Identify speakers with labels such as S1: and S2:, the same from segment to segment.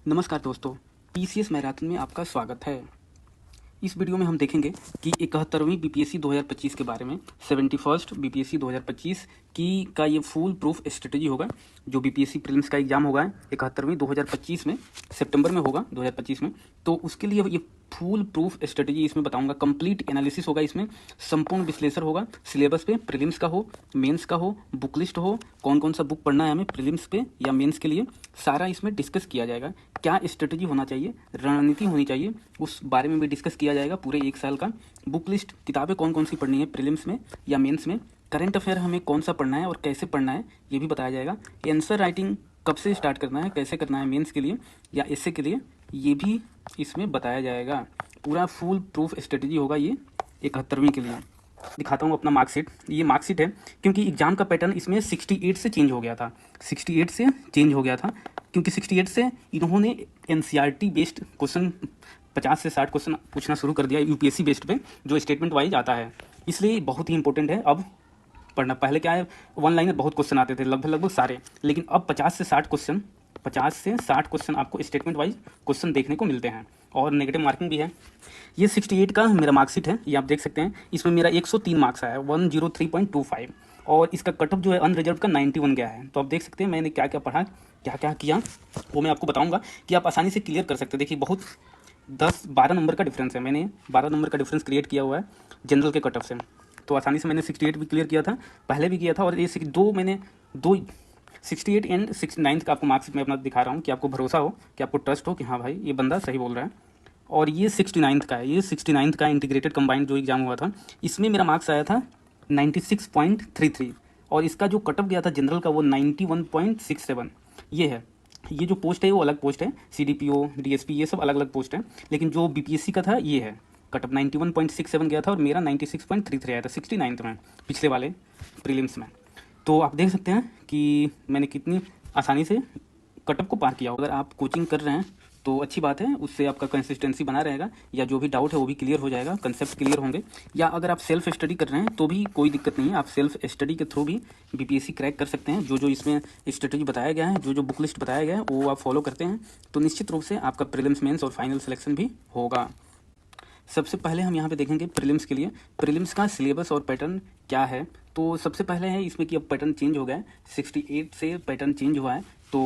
S1: नमस्कार दोस्तों, PCS marathon में आपका स्वागत है। इस वीडियो में हम देखेंगे कि 71वीं बीपीएससी 2025 के बारे में। 71st बीपीएससी 2025 की का ये फुल प्रूफ स्ट्रेटजी होगा। जो बीपीएससी प्रीलिम्स का एग्जाम होगा 71वीं 2025 में, सितंबर में होगा 2025 में, तो उसके लिए ये फुल प्रूफ स्ट्रेटजी इसमें बताऊंगा। कंप्लीट एनालिसिस होगा इसमें, संपूर्ण विश्लेषण होगा सिलेबस पे, प्रीलिम्स का हो, मेंस का हो, बुक लिस्ट हो, कौन कौन सा बुक पढ़ना है हमें प्रीलिम्स पे या मेंस के लिए, सारा इसमें डिस्कस किया जाएगा। क्या स्ट्रेटजी होना चाहिए, रणनीति होनी चाहिए, उस बारे में भी डिस्कस किया जाएगा पूरे एक साल का। बुक लिस्ट, किताबें कौन कौन सी पढ़नी है प्रीलिम्स में या मेंस में, करंट अफेयर हमें कौन सा पढ़ना है और कैसे पढ़ना है ये भी बताया जाएगा। आंसर राइटिंग कब से स्टार्ट करना है, कैसे करना है मेंस के लिए या एस्से के लिए, ये भी इसमें बताया जाएगा। पूरा फुल प्रूफ स्ट्रेटजी होगा ये 71वीं के लिए। दिखाता हूँ अपना मार्कशीट। ये मार्कशीट है क्योंकि एग्जाम का पैटर्न इसमें 68 से चेंज हो गया था। 68 से चेंज हो गया था क्योंकि 68 से इन्होंने एनसीईआरटी बेस्ड क्वेश्चन 50 से 60 क्वेश्चन पूछना शुरू कर दिया यूपीएससी बेस्ड पे, जो स्टेटमेंट वाइज आता है। इसलिए बहुत ही इंपॉर्टेंट है अब पढ़ना। पहले क्या है, वन लाइनर बहुत क्वेश्चन आते थे लगभग सारे, लेकिन अब 50 से 60 क्वेश्चन आपको स्टेटमेंट वाइज क्वेश्चन देखने को मिलते हैं और नेगेटिव मार्किंग भी है। ये 68 का मेरा मार्कशीट है, ये आप देख सकते हैं। इसमें मेरा 103 मार्क्स आया है, 103.25, और इसका कटअप जो है अनरिजर्व का 91 गया है। तो आप देख सकते हैं मैंने क्या क्या पढ़ा, क्या क्या किया, वो मैं आपको बताऊंगा कि आप आसानी से क्लियर कर सकते हैं। देखिए बहुत 10-12 नंबर का डिफरेंस है, मैंने 12 नंबर का डिफरेंस क्रिएट किया हुआ है जनरल के कटअप से। तो आसानी से मैंने 68 भी क्लियर किया था, पहले भी किया था, और ये दो 68 एंड 69 का आपको मार्क्स मैं अपना दिखा रहा हूँ कि आपको भरोसा हो, कि आपको ट्रस्ट हो कि हाँ भाई ये बंदा सही बोल रहा है। और ये 69 का है, ये 69 का इंटीग्रेटेड कंबाइंड जो एग्जाम हुआ था, इसमें मेरा मार्क्स आया था 96.33, और इसका जो कटअप गया था जनरल का वो 91.67। ये है, ये जो पोस्ट है वो अलग पोस्ट है, CDPO DSP ये सब अलग अलग पोस्ट है, लेकिन जो बीपीएससी का था ये है। कटअप 91.67 गया था और मेरा 96.33 आया था 69 में, पिछले वाले प्रीलिम्स में। तो आप देख सकते हैं कि मैंने कितनी आसानी से कटअप को पार किया। अगर आप कोचिंग कर रहे हैं तो अच्छी बात है, उससे आपका कंसिस्टेंसी बना रहेगा, या जो भी डाउट है वो भी क्लियर हो जाएगा, कंसेप्ट क्लियर होंगे। या अगर आप सेल्फ स्टडी कर रहे हैं तो भी कोई दिक्कत नहीं है, आप सेल्फ स्टडी के थ्रू भी बीपीएससी क्रैक कर सकते हैं। जो इसमें स्ट्रेटजी बताया गया है, जो बुक लिस्ट बताया गया है, वो आप फॉलो करते हैं तो निश्चित रूप से आपका प्रीलिम्स मेंस और फाइनल सिलेक्शन भी होगा। सबसे पहले हम यहाँ पे देखेंगे प्रीलिम्स के लिए, प्रीलिम्स का सिलेबस और पैटर्न क्या है। तो सबसे पहले है इसमें कि अब पैटर्न चेंज हो गया है, 68 से पैटर्न चेंज हुआ है, तो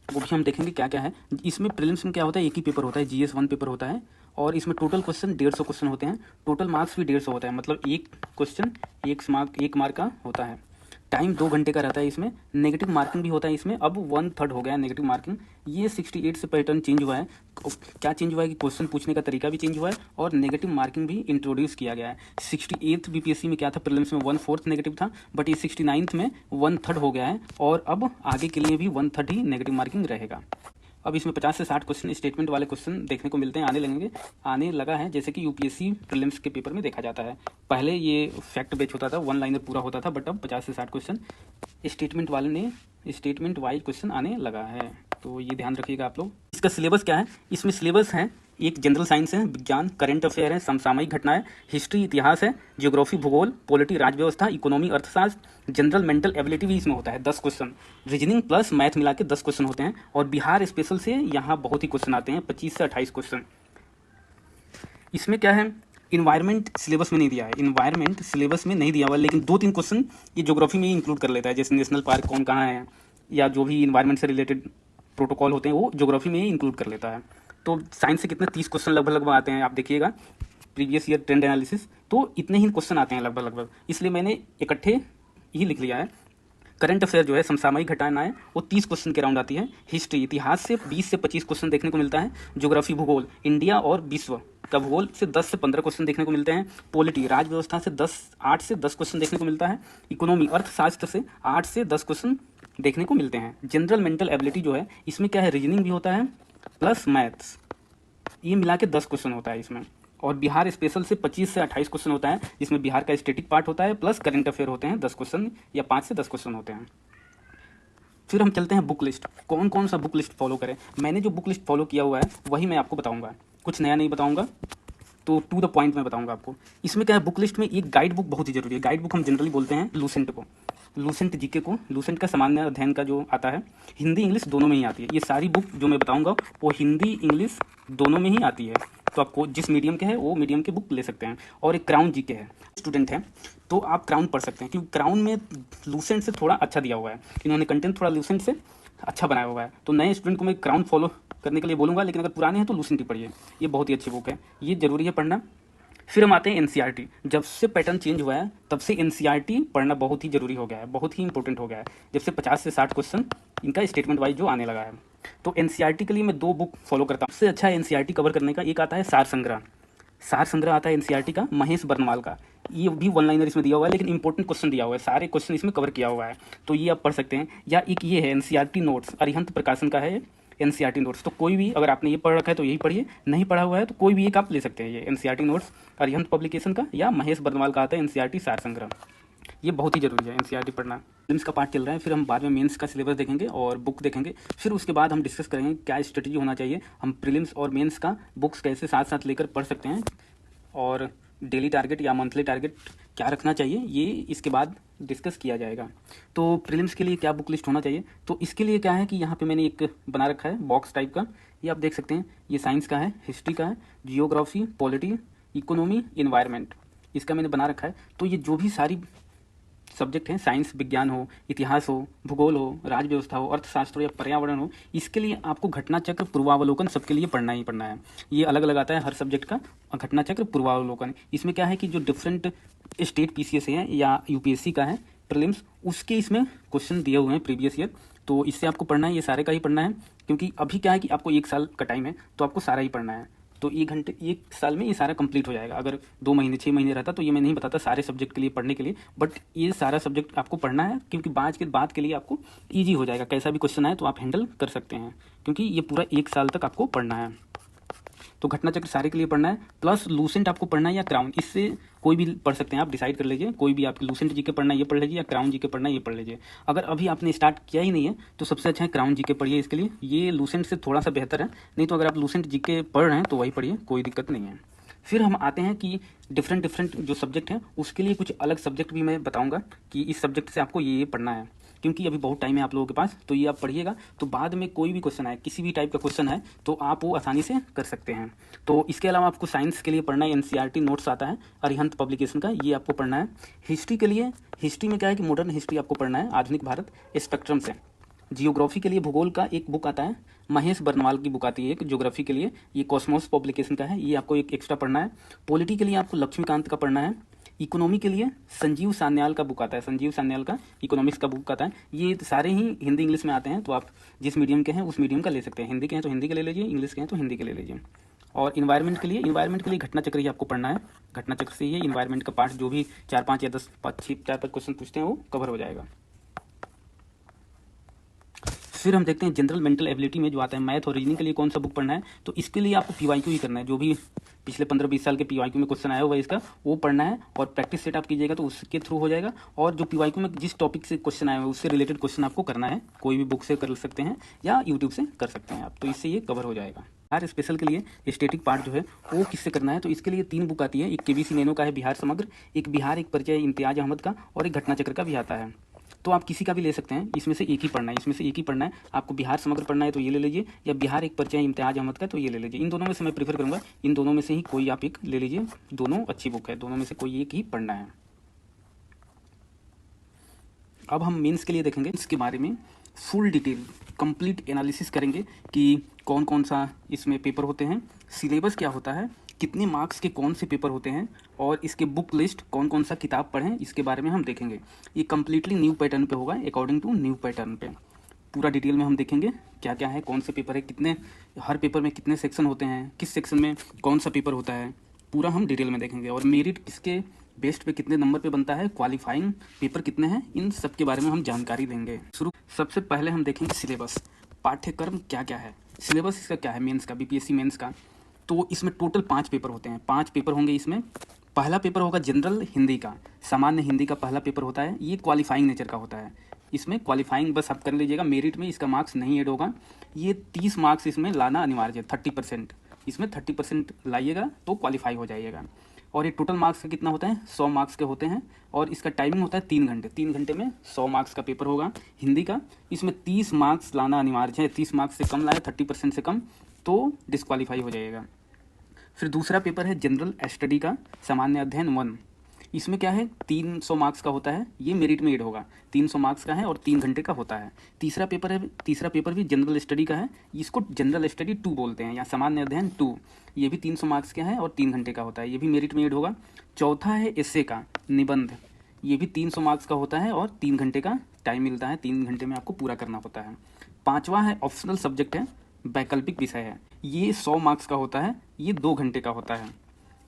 S1: वो भी हम देखेंगे क्या क्या है। इसमें प्रीलिम्स में क्या होता है, एक ही पेपर होता है, GS 1 पेपर होता है, और इसमें टोटल क्वेश्चन 150 क्वेश्चन होते हैं, टोटल मार्क्स भी 150 होता है, मतलब एक क्वेश्चन एक मार्क का होता है। टाइम 2 घंटे का रहता है इसमें। नेगेटिव मार्किंग भी होता है इसमें, अब 1/3 हो गया है नेगेटिव मार्किंग। ये 68 से पैटर्न चेंज हुआ है। क्या चेंज हुआ है कि क्वेश्चन पूछने का तरीका भी चेंज हुआ है और नेगेटिव मार्किंग भी इंट्रोड्यूस किया गया है। 68th बीपीएससी में क्या था, प्रीलिम्स में 1/4 नेगेटिव था, बट ये 69th में 1/3 हो गया है, और अब आगे के लिए भी 1/3 ही नेगेटिव मार्किंग रहेगा। अब इसमें 50 से 60 क्वेश्चन स्टेटमेंट वाले क्वेश्चन देखने को मिलते हैं, आने लगा है, जैसे कि यूपीएससी प्रीलिम्स के पेपर में देखा जाता है। पहले ये फैक्ट बेच होता था, वन लाइनर पूरा होता था, बट अब 50 से 60 क्वेश्चन स्टेटमेंट वाइज क्वेश्चन आने लगा है। तो ये ध्यान रखिएगा आप लोग। इसका सिलेबस क्या है, इसमें सिलेबस है, एक जनरल साइंस है, विज्ञान, करंट अफेयर है, समसामयिक घटनाएं, हिस्ट्री इतिहास है, ज्योग्राफी भूगोल, पॉलिटी राज व्यवस्था, इकोनॉमी अर्थशास्त्र, जनरल मेंटल एबिलिटी भी इसमें होता है 10 क्वेश्चन, रीजनिंग प्लस मैथ मिला के 10 क्वेश्चन होते हैं, और बिहार स्पेशल से यहाँ बहुत ही क्वेश्चन आते हैं, 25 से 28 क्वेश्चन। इसमें क्या है, इन्वायरमेंट सिलेबस में नहीं दिया है, इन्वायरमेंट सिलेबस में नहीं दिया हुआ, लेकिन 2-3 क्वेश्चन ये ज्योग्राफी में ही इंक्लूड कर लेता है, जैसे नेशनल पार्क कौन कहाँ है, या जो भी इन्वायरमेंट से रिलेटेड प्रोटोकॉल होते हैं वो ज्योग्राफी में ही इंक्लूड कर लेता है। तो साइंस से कितने 30 क्वेश्चन लगभग आते हैं, आप देखिएगा प्रीवियस ईयर ट्रेंड एनालिसिस, तो इतने ही क्वेश्चन आते हैं लगभग, इसलिए मैंने इकट्ठे ही लिख लिया है। करंट अफेयर जो है, समसामयिक घटनाएं, वो 30 क्वेश्चन के राउंड आती है। हिस्ट्री इतिहास से 20 से 25 क्वेश्चन देखने को मिलता है। ज्योग्राफी भूगोल, इंडिया और विश्व का भूगोल से 10 से 15 क्वेश्चन देखने को मिलते हैं। पॉलिटी राज व्यवस्था से 8 से 10 क्वेश्चन देखने को मिलता है। इकोनॉमी अर्थशास्त्र से 8 से 10 क्वेश्चन देखने को मिलते हैं। जनरल मेंटल एबिलिटी जो है, इसमें क्या है, रीजनिंग भी होता है प्लस मैथ्स, ये मिला के 10 क्वेश्चन होता है इसमें। और बिहार स्पेशल से 25 से 28 क्वेश्चन होता है, जिसमें बिहार का स्टेटिक पार्ट होता है प्लस करंट अफेयर होते हैं 10 क्वेश्चन, या 5 से 10 क्वेश्चन होते हैं। फिर हम चलते हैं बुक लिस्ट, कौन कौन सा बुक लिस्ट फॉलो करें। मैंने जो बुक लिस्ट फॉलो किया हुआ है वही मैं आपको बताऊंगा, कुछ नया नहीं बताऊंगा। तो टू द पॉइंट मैं बताऊंगा आपको। इसमें क्या है, बुक लिस्ट में एक गाइड बुक बहुत ही जरूरी है। गाइड बुक हम जनरली बोलते हैं लूसेंट को, लूसेंट जीके को। लूसेंट का सामान्य अध्ययन का जो आता है, हिंदी इंग्लिश दोनों में ही आती है। ये सारी बुक जो मैं बताऊंगा वो हिंदी इंग्लिश दोनों में ही आती है। तो आपको जिस मीडियम के है वो मीडियम के बुक ले सकते हैं। और एक क्राउन जीके है, स्टूडेंट है तो आप क्राउन पढ़ सकते हैं, क्योंकि क्राउन में लूसेंट से थोड़ा अच्छा दिया हुआ है। इन्होंने कंटेंट थोड़ा लूसेंट से अच्छा बनाया हुआ है। तो नए स्टूडेंट को मैं क्राउन फॉलो करने के लिए बोलूँगा, लेकिन अगर पुराने हैं तो लूसेंट ही पढ़िए। ये बहुत ही अच्छी बुक है, ये जरूरी है पढ़ना। फिर हम आते हैं एनसीईआरटी। जब से पैटर्न चेंज हुआ है तब से एनसीईआरटी पढ़ना बहुत ही जरूरी हो गया है, बहुत ही इंपॉर्टेंट हो गया है। जब से 50 से 60 क्वेश्चन इनका स्टेटमेंट वाइज जो आने लगा है। तो एनसीईआरटी के लिए मैं 2 बुक फॉलो करता हूँ। सबसे अच्छा है एनसीईआरटी कवर करने का, एक आता है सार संग्रह। सार संग्रह आता है एनसीईआरटी का, महेश बर्नवाल का। ये भी वन लाइनर इसमें दिया हुआ है, लेकिन इंपॉर्टेंट क्वेश्चन दिया हुआ है, सारे क्वेश्चन इसमें कवर किया हुआ है, तो ये आप पढ़ सकते हैं। या एक ये है एनसीईआरटी नोट्स, अरिहंत प्रकाशन का है एनसीईआरटी नोट्स। तो कोई भी, अगर आपने ये पढ़ रखा है तो यही पढ़िए, नहीं पढ़ा हुआ है तो कोई भी एक आप ले सकते हैं। ये एनसीईआरटी नोट्स अरिहंत पब्लिकेशन का या महेश बर्नवाल का आता है एनसीईआरटी सार संग्रह। ये बहुत ही जरूरी है एनसीईआरटी पढ़ना। प्रीलिम्स का पार्ट चल रहा है, फिर हम बाद में मेंस का सिलेबस देखेंगे और बुक देखेंगे। फिर उसके बाद हम डिस्कस करेंगे क्या स्ट्रेटजी होना चाहिए, हम प्रीलिम्स और मेंस का बुक्स कैसे साथ साथ लेकर पढ़ सकते हैं, और डेली टारगेट या मंथली टारगेट क्या रखना चाहिए, ये इसके बाद डिस्कस किया जाएगा। तो प्रीलिम्स के लिए क्या बुक लिस्ट होना चाहिए, तो इसके लिए क्या है कि यहाँ पे मैंने एक बना रखा है बॉक्स टाइप का, ये आप देख सकते हैं। ये साइंस का है, हिस्ट्री का है, जियोग्राफी, पॉलिटी, इकोनॉमी, इन्वायरमेंट, इसका मैंने बना रखा है। तो ये जो भी सारी सब्जेक्ट हैं, साइंस विज्ञान हो, इतिहास हो, भूगोल हो, राज्य व्यवस्था हो, अर्थशास्त्र या पर्यावरण हो, इसके लिए आपको घटना चक्र, पूर्वावलोकन सबके लिए पढ़ना ही पढ़ना है। ये अलग अलग आता है हर सब्जेक्ट का, घटना चक्र, पूर्वावलोकन। इसमें क्या है कि जो डिफरेंट स्टेट पीसीएस हैं या यूपीएससी का है प्रीलिम्स, उसके इसमें क्वेश्चन दिए हुए हैं प्रीवियस ईयर, तो इससे आपको पढ़ना है, ये सारे का ही पढ़ना है। क्योंकि अभी क्या है कि आपको 1 साल का टाइम है, तो आपको सारा ही पढ़ना है। तो 1 साल में ये सारा कंप्लीट हो जाएगा। अगर 2 महीने 6 महीने रहता तो ये मैं नहीं बताता सारे सब्जेक्ट के लिए पढ़ने के लिए, बट ये सारा सब्जेक्ट आपको पढ़ना है, क्योंकि बाद के लिए आपको ईजी हो जाएगा। कैसा भी क्वेश्चन आए तो आप हैंडल कर सकते हैं, क्योंकि ये पूरा 1 साल तक आपको पढ़ना है। तो घटना चक्र सारे के लिए पढ़ना है, प्लस लूसेंट आपको पढ़ना है या क्राउन, इससे कोई भी पढ़ सकते हैं, आप डिसाइड कर लीजिए। कोई भी आपकी लूसेंट जी के पढ़ना है ये पढ़ लीजिए, या क्राउन जी के पढ़ना है ये पढ़ लीजिए। अगर अभी आपने स्टार्ट किया ही नहीं है तो सबसे अच्छा है क्राउन जी के पढ़िए इसके लिए, ये लूसेंट से थोड़ा सा बेहतर है। नहीं तो अगर आप लूसेंट जी के पढ़ रहे हैं तो वही पढ़िए, कोई दिक्कत नहीं है। फिर हम आते हैं कि डिफरेंट जो सब्जेक्ट हैं उसके लिए कुछ अलग सब्जेक्ट भी मैं बताऊंगा कि इस सब्जेक्ट से आपको ये पढ़ना है, क्योंकि अभी बहुत टाइम है आप लोगों के पास। तो ये आप पढ़िएगा, तो बाद में कोई भी क्वेश्चन आए, किसी भी टाइप का क्वेश्चन है, तो आप वो आसानी से कर सकते हैं। तो इसके अलावा आपको साइंस के लिए पढ़ना है, एनसीईआरटी नोट्स आता है अरिहंत पब्लिकेशन का, ये आपको पढ़ना है। हिस्ट्री के लिए, हिस्ट्री में क्या है कि मॉडर्न हिस्ट्री आपको पढ़ना है, आधुनिक भारत स्पेक्ट्रम से। जियोग्राफी के लिए भूगोल का एक बुक आता है, महेश बर्नवाल की बुक आती है एक ज्योग्राफी के लिए, ये कॉस्मोस पब्लिकेशन का है, ये आपको एक एक्स्ट्रा पढ़ना है। पॉलिटी के लिए आपको लक्ष्मीकांत का पढ़ना है। इकोनॉमी के लिए संजीव सान्याल का बुक आता है, संजीव सान्याल का इकोनॉमिक्स का बुक आता है। ये सारे ही हिंदी इंग्लिश में आते हैं, तो आप जिस मीडियम के हैं उस मीडियम का ले सकते हैं। हिंदी के हैं तो हिंदी के ले लीजिए, इंग्लिश के हैं तो हिंदी के ले लीजिए। और इन्वायरमेंट के लिए घटना चक्र ही आपको पढ़ना है। घटना चक्र से ये इन्वायरमेंट का पार्ट जो भी 4-5 या 10 4-5 क्वेश्चन पूछते हैं वो कवर हो जाएगा। फिर हम देखते हैं जनरल मेंटल एबिलिटी में जो आता है मैथ और रीजनिंग के लिए कौन सा बुक पढ़ना है, तो इसके लिए आपको पीवाईक्यू ही करना है। जो भी पिछले 15-20 साल के पीवाईक्यू में क्वेश्चन आया हुआ है इसका, वो पढ़ना है और प्रैक्टिस सेट आप कीजिएगा तो उसके थ्रू हो जाएगा। और जो पीवाईक्यू में जिस टॉपिक से क्वेश्चन आया हुआ है उससे रिलेटेड क्वेश्चन आपको करना है, कोई भी बुक से कर सकते हैं या यूट्यूब से कर सकते हैं आप, तो इससे ये कवर हो जाएगा। बिहार स्पेशल के लिए स्टैटिक पार्ट जो है वो किससे करना है, तो इसके लिए 3 बुक आती है। एक केबीसी नैनो का है बिहार समग्र, एक बिहार एक परिचय इम्तियाज अहमद का, और एक घटना चक्र का भी आता है। तो आप किसी का भी ले सकते हैं, इसमें से एक ही पढ़ना है, इसमें से एक ही पढ़ना है। आपको बिहार समग्र पढ़ना है तो ये ले लीजिए, या बिहार एक परिचय इम्तियाज अहमद का तो ये ले लीजिए। इन दोनों में से मैं प्रीफर करूँगा, इन दोनों में से ही कोई आप एक ले लीजिए, दोनों अच्छी बुक है, दोनों में से कोई एक ही पढ़ना है। अब हम मेंस के लिए देखेंगे, इसके बारे में फुल डिटेल कंप्लीट एनालिसिस करेंगे कि कौन कौन सा इसमें पेपर होते हैं, सिलेबस क्या होता है, कितने मार्क्स के कौन से पेपर होते हैं, और इसके बुक लिस्ट कौन कौन सा किताब पढ़ें, इसके बारे में हम देखेंगे। ये कम्प्लीटली न्यू पैटर्न पे होगा, अकॉर्डिंग टू न्यू पैटर्न पे पूरा डिटेल में हम देखेंगे क्या क्या है, कौन से पेपर है, कितने हर पेपर में कितने सेक्शन होते हैं, किस सेक्शन में कौन सा पेपर होता है, पूरा हम डिटेल में देखेंगे। और मेरिट किसके बेस्ट पे कितने नंबर पे बनता है, क्वालिफाइंग पेपर कितने हैं, इन सब के बारे में हम जानकारी देंगे। सबसे पहले हम देखेंगे सिलेबस, पाठ्यक्रम क्या क्या है, सिलेबस इसका क्या है मेंस का, बीपीएससी मेंस का। तो इसमें टोटल 5 पेपर होते हैं, 5 पेपर होंगे इसमें। पहला पेपर होगा जनरल हिंदी का, सामान्य हिंदी का पहला पेपर होता है, ये क्वालिफाइंग नेचर का होता है। इसमें क्वालिफाइंग बस आप कर लीजिएगा, मेरिट में इसका मार्क्स नहीं ऐड होगा। ये 30 मार्क्स इसमें लाना अनिवार्य है, 30%। इसमें 30% लाइएगा तो क्वालिफाई हो जाइएगा। और ये टोटल मार्क्स का कितना होता है, 100 मार्क्स के होते हैं और इसका टाइमिंग होता है 3 घंटे। 3 घंटे में 100 मार्क्स का पेपर होगा हिंदी का। इसमें 30 मार्क्स लाना अनिवार्य है, 30 मार्क्स से कम लाए, 30% से कम तो डिस्क्वालीफाई हो जाएगा। फिर दूसरा पेपर है जनरल स्टडी का सामान्य अध्ययन 1। इसमें क्या है, 300 मार्क्स का होता है, ये मेरिट में ऐड होगा, 300 मार्क्स का है और 3 घंटे का होता है। तीसरा पेपर भी जनरल स्टडी का है, इसको जनरल स्टडी 2 बोलते हैं या सामान्य अध्ययन 2। ये भी 300 मार्क्स का है और 3 घंटे का होता है, ये भी मेरिट में ऐड होगा। चौथा है एस्से का निबंध, ये भी 300 मार्क्स का होता है और 3 घंटे का टाइम मिलता है, 3 घंटे में आपको पूरा करना होता है। पाँचवा है ऑप्शनल सब्जेक्ट है, वैकल्पिक विषय है, ये 100 मार्क्स का होता है, ये 2 घंटे का होता है।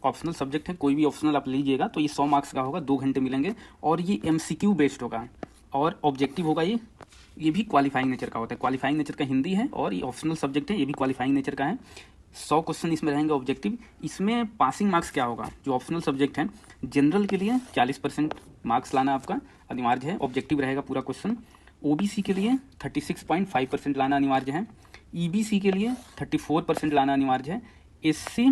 S1: ऑप्शनल सब्जेक्ट है, कोई भी ऑप्शनल आप लीजिएगा तो ये 100 मार्क्स का होगा, 2 घंटे मिलेंगे और ये MCQ बेस्ड होगा और ऑब्जेक्टिव होगा। ये भी क्वालिफाइंग नेचर का होता है, क्वालिफाइंग नेचर का हिंदी है और ये ऑप्शनल सब्जेक्ट है, ये भी क्वालिफाइंग नेचर का है। 100 क्वेश्चन इसमें रहेंगे ऑब्जेक्टिव। इसमें पासिंग मार्क्स क्या होगा, जो ऑप्शनल सब्जेक्ट है, जनरल के लिए 40% मार्क्स लाना आपका अनिवार्य है, ऑब्जेक्टिव रहेगा पूरा क्वेश्चन। OBC के लिए 36.5% लाना अनिवार्य है, EBC के लिए 34% लाना अनिवार्य है, SC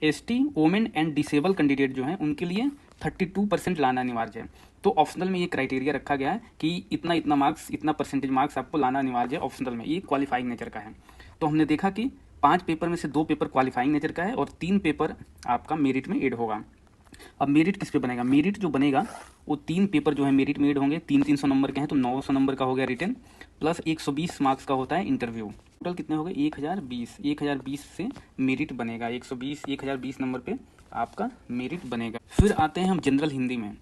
S1: ST women and disable candidate जो हैं उनके लिए 32% लाना अनिवार्य है। तो ऑप्शनल में ये क्राइटेरिया रखा गया है कि इतना मार्क्स, इतना परसेंटेज मार्क्स आपको लाना अनिवार्य है ऑप्शनल में, ये क्वालिफाइंग नेचर का है। तो हमने देखा कि 5 पेपर में से 2 पेपर क्वालिफाइंग नेचर का है और 3 पेपर आपका मेरिट में ऐड होगा। अब मेरिट किस पे बनेगा, मेरिट जो बनेगा वो 3 पेपर जो है मेरिट में ऐड होंगे, 300 नंबर के हैं तो 900 नंबर का हो गया रिटन, प्लस 120 मार्क्स का होता है इंटरव्यू। टोटल कितने हो गए, 1020 से मेरिट बनेगा, 1020 नंबर पे आपका मेरिट बनेगा। फिर आते हैं हम जनरल हिंदी में।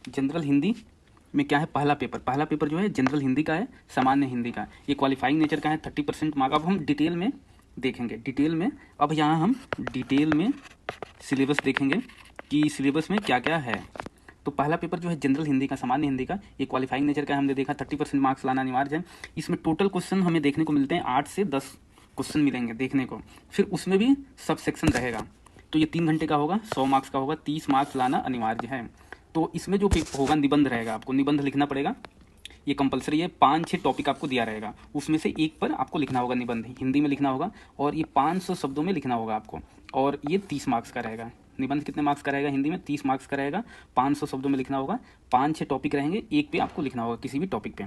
S1: जनरल हिंदी में क्या है, पहला पेपर जो है जनरल हिंदी का है, सामान्य हिंदी का, ये क्वालिफाइंग नेचर का है, 30% मार्क। अब हम डिटेल में देखेंगे, अब यहाँ हम डिटेल में सिलेबस देखेंगे कि सिलेबस में क्या क्या है। तो पहला पेपर जो है जनरल हिंदी का, सामान्य हिंदी का, ये क्वालिफाइंग नेचर का है, हमने देखा 30% मार्क्स लाना अनिवार्य है। इसमें टोटल क्वेश्चन हमें देखने को मिलते हैं 8 से 10 क्वेश्चन मिलेंगे देखने को। फिर उसमें भी सब सेक्शन रहेगा, तो ये 3 घंटे का होगा, 100 मार्क्स का होगा, 30 मार्क्स लाना अनिवार्य है। तो इसमें जो होगा निबंध रहेगा, आपको निबंध लिखना पड़ेगा, ये कंपलसरी है। 5-6 टॉपिक आपको दिया रहेगा, उसमें से एक पर आपको लिखना होगा निबंध, हिंदी में लिखना होगा और ये 500 शब्दों में लिखना होगा आपको, और ये 30 मार्क्स का रहेगा। निबंध कितने मार्क्स का रहेगा, हिंदी में 30 मार्क्स का रहेगा, 500 शब्दों में लिखना होगा, 5-6 टॉपिक रहेंगे, एक पे आपको लिखना होगा किसी भी टॉपिक पे।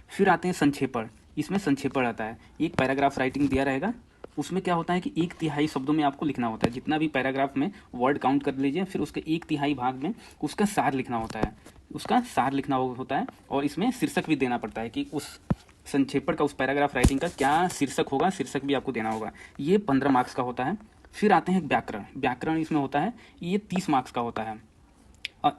S1: फिर आते हैं संक्षेपण, इसमें संक्षेपण आता है, एक पैराग्राफ राइटिंग दिया रहेगा, उसमें क्या होता है कि 1/3 शब्दों में आपको लिखना होता है, जितना भी पैराग्राफ में वर्ड काउंट कर लीजिए, फिर उसके 1/3 भाग में उसका सार लिखना होता है, और इसमें शीर्षक भी देना पड़ता है कि उस संक्षेपण का, उस पैराग्राफ राइटिंग का क्या शीर्षक होगा, शीर्षक भी आपको देना होगा, ये 15 मार्क्स का होता है। फिर आते हैं व्याकरण इसमें होता है, ये 30 मार्क्स का होता है,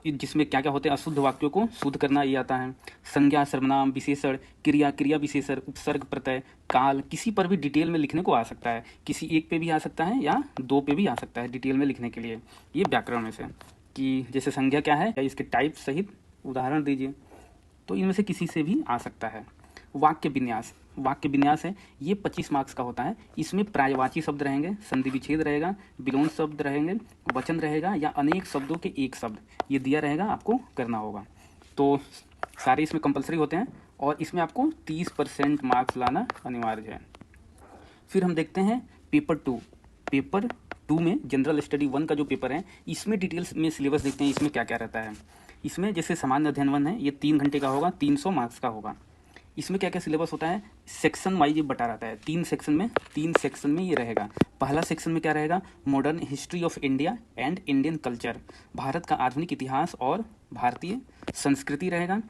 S1: जिसमें क्या क्या होते हैं, अशुद्ध वाक्यों को शुद्ध करना ये आता है, संज्ञा, सर्वनाम, विशेषण, क्रिया विशेषण, उपसर्ग, प्रत्यय, काल, किसी पर भी डिटेल में लिखने को आ सकता है, किसी एक पे भी आ सकता है या 2 पे भी आ सकता है डिटेल में लिखने के लिए, ये व्याकरण में से, कि जैसे संज्ञा क्या है, या इसके टाइप सहित उदाहरण दीजिए, तो इनमें से किसी से भी आ सकता है। वाक्य विन्यास है, ये 25 मार्क्स का होता है, इसमें पर्यायवाची शब्द रहेंगे, संधि विच्छेद रहेगा, विलोम शब्द रहेंगे, वचन रहेगा या अनेक शब्दों के एक शब्द, ये दिया रहेगा, आपको करना होगा। तो सारे इसमें कंपलसरी होते हैं और इसमें आपको 30% मार्क्स लाना अनिवार्य है। फिर हम देखते हैं पेपर 2 में जनरल स्टडी 1 का जो पेपर है, इसमें डिटेल्स में सिलेबस देखते हैं, इसमें क्या क्या रहता है। इसमें जैसे सामान्य अध्ययन 1 है, ये 3 घंटे का होगा, 300 मार्क्स का होगा। इसमें क्या क्या सिलेबस होता है, सेक्शन वाइज ये बटा रहता है, 3 सेक्शन में ये रहेगा। पहला सेक्शन में क्या रहेगा, modern history of India and Indian culture, Bharat का आधुनिक इतिहास और भारतीय संस्कृति रहेगा।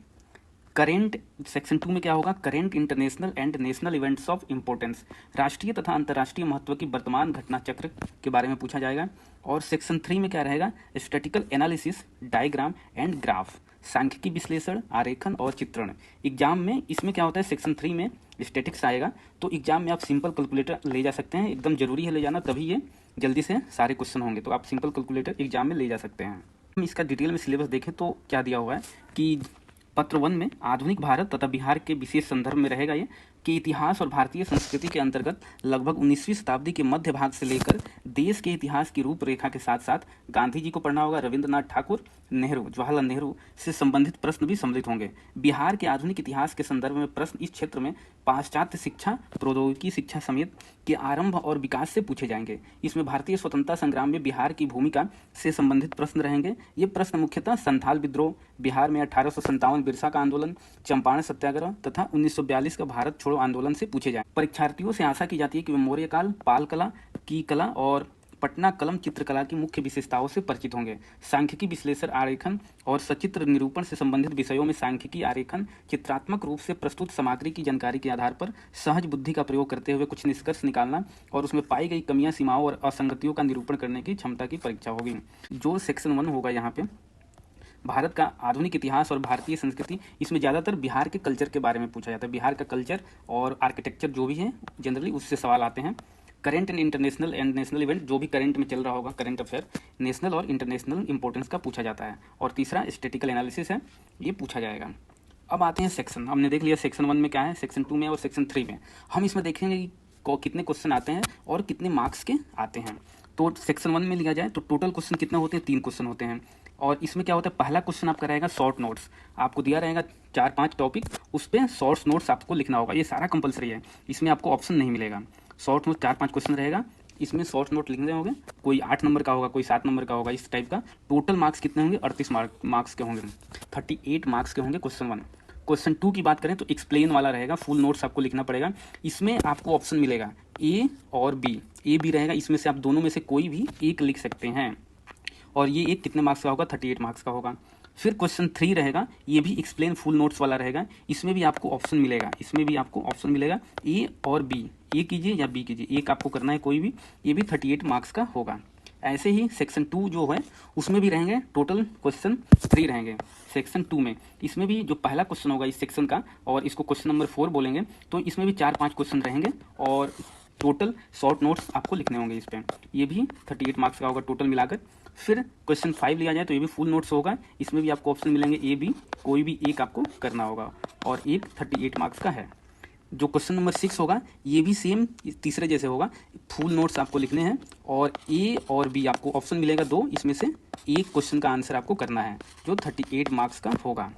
S1: करेंट सेक्शन 2 में क्या होगा, current international and national events of importance, राष्ट्रीय तथा अंतर्राष्ट्रीय महत्व की वर्तमान घटना चक्र के बारे में पूछा जाएगा। और सेक्शन 3 में क्या रहेगा, statistical analysis, diagram and graph, सांख्यिकी विश्लेषण, आरेखन और चित्रण। एग्जाम में इसमें क्या होता है, सेक्शन 3 में स्टैटिक्स आएगा, तो एग्जाम में आप सिंपल कैलकुलेटर ले जा सकते हैं, एकदम जरूरी है ले जाना, तभी ये जल्दी से सारे क्वेश्चन होंगे, तो आप सिंपल कैलकुलेटर एग्जाम में ले जा सकते हैं। हम इसका डिटेल में सिलेबस देखें तो क्या दिया हुआ है कि पत्र 1 में आधुनिक भारत तथा बिहार के विशेष संदर्भ में रहेगा ये, कि इतिहास और भारतीय संस्कृति के अंतर्गत लगभग 19वीं शताब्दी के मध्य भाग से लेकर देश के इतिहास की रूपरेखा के साथ साथ गांधी जी को पढ़ना होगा, रविंद्रनाथ ठाकुर, नेहरू, जवाहरलाल नेहरू से संबंधित प्रश्न भी सम्मिलित होंगे। बिहार के आधुनिक इतिहास के संदर्भ में प्रश्न इस क्षेत्र में पाश्चात्य शिक्षा, प्रौद्योगिकी शिक्षा समेत के आरंभ और विकास से पूछे जाएंगे। इसमें भारतीय स्वतंत्रता संग्राम में बिहार की भूमिका से संबंधित प्रश्न रहेंगे। ये प्रश्न मुख्यतः संथाल विद्रोह, बिहार में 1857 बिरसा का आंदोलन, चंपारण सत्याग्रह तथा 1942 का भारत छोड़ो आंदोलन से पूछे जाए। परीक्षार्थियों से आशा की जाती है कि वे मौर्य काल, पाल कला की कला और पटना कलम चित्रकला की मुख्य विशेषताओं से परिचित होंगे। सांख्यिकी विश्लेषण, आरेखन और सचित्र निरूपण से संबंधित विषयों में सांख्यिकी आरेखन चित्रात्मक रूप से प्रस्तुत सामग्री की जानकारी के आधार पर सहज बुद्धि का प्रयोग करते हुए कुछ निष्कर्ष निकालना और उसमें पाई गई कमियां, सीमाओं और असंगतियों का निरूपण करने की क्षमता की परीक्षा होगी। जो सेक्शन 1 होगा यहाँ पे भारत का आधुनिक इतिहास और भारतीय संस्कृति, इसमें ज़्यादातर बिहार के कल्चर के बारे में पूछा जाता है। बिहार का कल्चर और आर्किटेक्चर जो भी है जनरली उससे सवाल आते हैं। Current and international and national event, जो भी करंट में चल रहा होगा, करंट अफेयर, नेशनल और इंटरनेशनल इंपॉर्टेंस का पूछा जाता है। और तीसरा स्टैटिकल एनालिसिस है, ये पूछा जाएगा। अब आते हैं सेक्शन। हमने देख लिया सेक्शन 1 में क्या है, सेक्शन 2 में और सेक्शन 3 में। हम इसमें देखेंगे कि कितने क्वेश्चन आते हैं और कितने मार्क्स के आते हैं। तो सेक्शन 1 में लिया जाए तो टोटल क्वेश्चन कितने होते हैं, 3 क्वेश्चन होते हैं। और इसमें क्या होता है, पहला क्वेश्चन आपका रहेगा शॉर्ट नोट्स। आपको दिया रहेगा 4-5 टॉपिक, उस पर शॉर्ट नोट्स आपको लिखना होगा। ये सारा कंपलसरी है, इसमें आपको ऑप्शन नहीं मिलेगा। शॉर्ट नोट 4-5 क्वेश्चन रहेगा, इसमें शॉर्ट नोट लिखने होंगे। कोई 8 नंबर का होगा, कोई 7 नंबर का होगा, इस टाइप का। टोटल मार्क्स कितने होंगे, 38 मार्क्स के होंगे, 38 मार्क्स के होंगे क्वेश्चन 1। क्वेश्चन 2 की बात करें तो एक्सप्लेन वाला रहेगा, फुल नोट्स आपको लिखना पड़ेगा। इसमें आपको ऑप्शन मिलेगा ए और बी। ए बी रहेगा, इसमें से आप दोनों में से कोई भी एक लिख सकते हैं। और ये एक कितने मार्क्स का होगा, 38 मार्क्स का होगा। फिर क्वेश्चन 3 रहेगा, ये भी एक्सप्लेन फुल नोट्स वाला रहेगा। इसमें भी आपको ऑप्शन मिलेगा, ए और बी, ए कीजिए या बी कीजिए, एक आपको करना है कोई भी। ये भी 38 मार्क्स का होगा। ऐसे ही सेक्शन 2 जो है उसमें भी रहेंगे, टोटल क्वेश्चन 3 रहेंगे सेक्शन 2 में। इसमें भी जो पहला क्वेश्चन होगा इस सेक्शन का, और इसको क्वेश्चन नंबर 4 बोलेंगे, तो इसमें भी 4-5 क्वेश्चन रहेंगे और टोटल शॉर्ट नोट्स आपको लिखने होंगे इस पर। ये भी 38 मार्क्स का होगा टोटल मिलाकर। फिर क्वेश्चन 5 लिया जाए तो ये भी फुल नोट्स होगा। इसमें भी आपको ऑप्शन मिलेंगे ए बी, कोई भी एक आपको करना होगा, और एक 38 मार्क्स का है। जो क्वेश्चन नंबर 6 होगा ये भी सेम तीसरे जैसे होगा, फुल नोट्स आपको लिखने हैं, और ए और बी आपको ऑप्शन मिलेगा 2, इसमें से एक क्वेश्चन का आंसर आपको करना है जो 38 मार्क्स का होगा।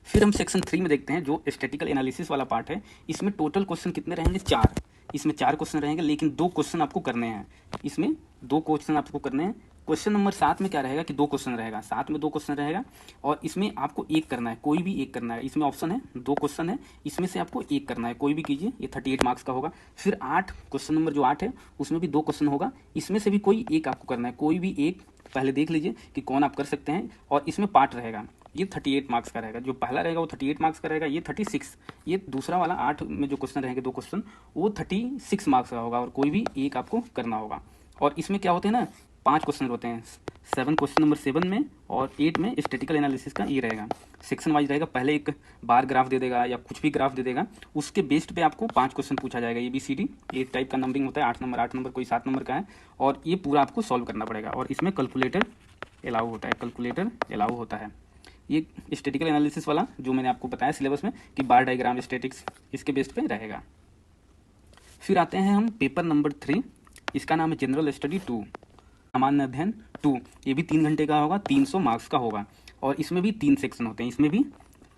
S1: फिर हम सेक्शन 3 में देखते हैं, जो स्टैटिकल एनालिसिस वाला पार्ट है। इसमें टोटल क्वेश्चन कितने रहेंगे, 4। इसमें 4 क्वेश्चन रहेंगे, लेकिन 2 क्वेश्चन आपको करने हैं। इसमें 2 क्वेश्चन आपको करने हैं। क्वेश्चन नंबर 7 में क्या रहेगा कि 2 क्वेश्चन रहेगा, 7 में 2 क्वेश्चन रहेगा, और इसमें आपको एक करना है, कोई भी एक करना है। इसमें ऑप्शन है 2 क्वेश्चन है, इसमें से आपको एक करना है, कोई भी कीजिए, ये 38 मार्क्स का होगा। फिर 8 क्वेश्चन नंबर जो 8 है उसमें भी 2 क्वेश्चन होगा, इसमें से भी कोई एक आपको करना है, कोई भी एक पहले देख लीजिए कि कौन आप कर सकते हैं। और इसमें पार्ट रहेगा, ये 38 मार्क्स का रहेगा। जो पहला रहेगा वो 38 मार्क्स का रहेगा, ये 36। ये दूसरा वाला 8 में जो क्वेश्चन रहेंगे 2 क्वेश्चन, वो 36 मार्क्स का होगा, और कोई भी एक आपको करना होगा। और इसमें क्या होते हैं ना, 5 क्वेश्चन होते हैं, 7 क्वेश्चन नंबर 7 में और 8 में स्टैटिकल एनालिसिस का ये रहेगा। सेक्शन वाइज रहेगा, पहले एक बार ग्राफ दे देगा या कुछ भी ग्राफ दे देगा, उसके बेस्ड पे आपको 5 क्वेश्चन पूछा जाएगा। ABCD एक टाइप का नंबरिंग होता है, 8 नंबर कोई 7 नंबर का है, और ये पूरा आपको सॉल्व करना पड़ेगा। और इसमें कैलकुलेटर अलाउ होता है, ये स्टैटिकल एनालिसिस वाला जो मैंने आपको बताया सिलेबस में कि बार डायग्राम, स्टैटिक्स, इसके बेस्ड पे रहेगा। फिर आते हैं हम पेपर नंबर 3, इसका नाम है जनरल स्टडी 2, सामान्य अध्ययन 2। ये भी 3 घंटे का होगा, 300 मार्क्स का होगा, और इसमें भी 3 सेक्शन होते हैं। इसमें भी